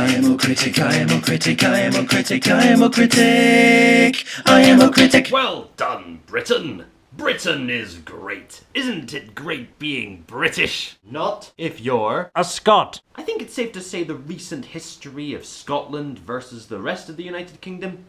I am a critic, I am a critic, I am a critic, I am a critic, I am a critic. Well done, Britain! Britain is great. Isn't it great being British? Not if you're a Scot. I think it's safe to say the recent history of Scotland versus the rest of the United Kingdom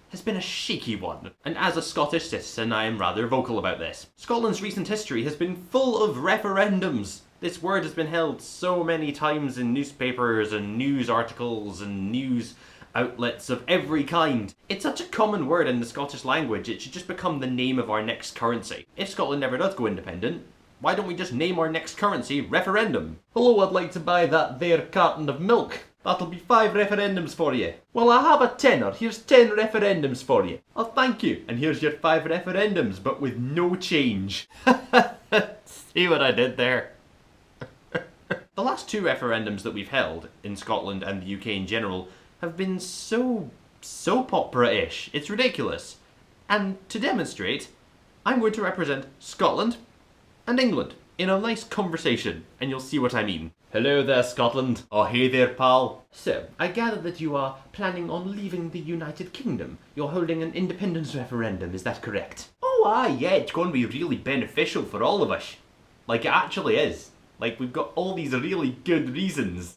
has been a shaky one. And as a Scottish citizen, I am rather vocal about this. Scotland's recent history has been full of referendums. This word has been held so many times in newspapers and news articles and news outlets of every kind. It's such a common word in the Scottish language, it should just become the name of our next currency. If Scotland ever does go independent, why don't we just name our next currency referendum? Hello, I'd like to buy that there carton of milk. That'll be 5 referendums for you. Well, I have a tenner. Here's 10 referendums for you. Oh, thank you. And here's your 5 referendums, but with no change. See what I did there? The last 2 referendums that we've held in Scotland and the UK in general have been so soap opera-ish. It's ridiculous. And to demonstrate, I'm going to represent Scotland and England in a nice conversation, and you'll see what I mean. Hello there, Scotland. Oh, hey there, pal. So, I gather that you are planning on leaving the United Kingdom. You're holding an independence referendum, is that correct? Oh, aye, yeah, it's going to be really beneficial for all of us. Like, it actually is. Like, we've got all these really good reasons.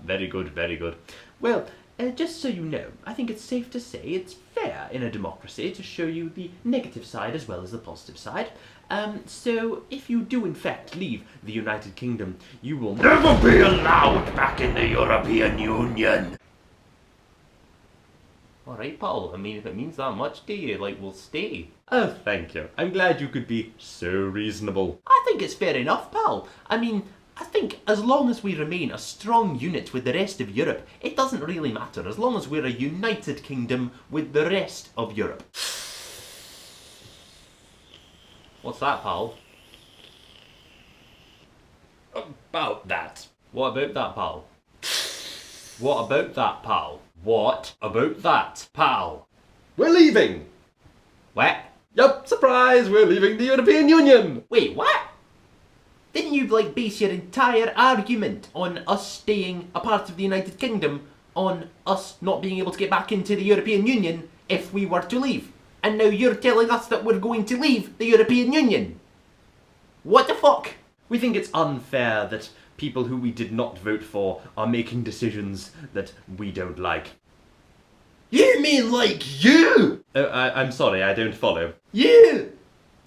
Very good, very good. Well, just so you know, I think it's safe to say it's fair in a democracy to show you the negative side as well as the positive side. So if you do in fact leave the United Kingdom, you will never be allowed back in the European Union. Alright, Paul, I mean, if it means that much to you, like, we'll stay. Oh, thank you. I'm glad you could be so reasonable. I think it's fair enough, pal. I mean, I think as long as we remain a strong unit with the rest of Europe, it doesn't really matter, as long as we're a united kingdom with the rest of Europe. What's that, pal? About that. What about that, pal? What about that, pal? What about that, pal? We're leaving! What? Yup, surprise, we're leaving the European Union! Wait, what? Didn't you, like, base your entire argument on us staying a part of the United Kingdom on us not being able to get back into the European Union if we were to leave? And now you're telling us that we're going to leave the European Union? What the fuck? We think it's unfair that people who we did not vote for are making decisions that we don't like. You mean like you? I'm sorry, I don't follow. You!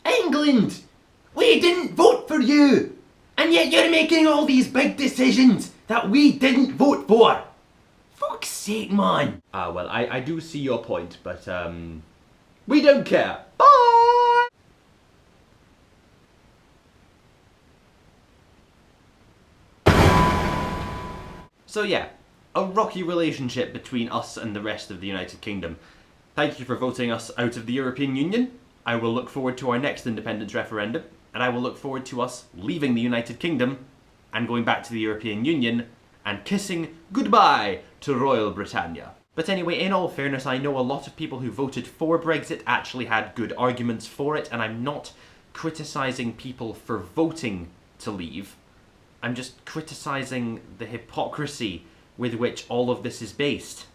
England! We didn't vote for you! And yet you're making all these big decisions that we didn't vote for! Fuck's sake, man! Well, I do see your point, but, we don't care. Bye! So yeah, a rocky relationship between us and the rest of the United Kingdom. Thank you for voting us out of the European Union. I will look forward to our next independence referendum, and I will look forward to us leaving the United Kingdom and going back to the European Union and kissing goodbye to Royal Britannia. But anyway, in all fairness, I know a lot of people who voted for Brexit actually had good arguments for it, and I'm not criticising people for voting to leave. I'm just criticising the hypocrisy with which all of this is based.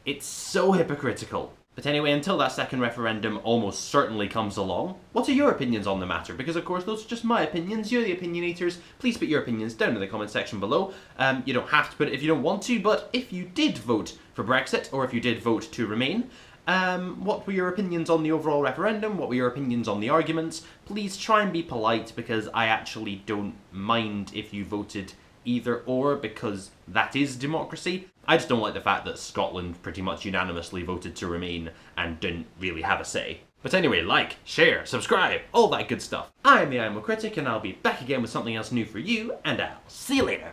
It's so hypocritical. But anyway, until that second referendum almost certainly comes along, what are your opinions on the matter? Because of course those are just my opinions, you're the opinionators. Please put your opinions down in the comment section below. You don't have to put it if you don't want to, but if you did vote for Brexit, or if you did vote to remain, what were your opinions on the overall referendum? What were your opinions on the arguments? Please try and be polite, because I actually don't mind if you voted either or, because that is democracy. I just don't like the fact that Scotland pretty much unanimously voted to remain and didn't really have a say. But anyway, like, share, subscribe, all that good stuff. I'm the I'm a Critic, and I'll be back again with something else new for you, and I'll see you later.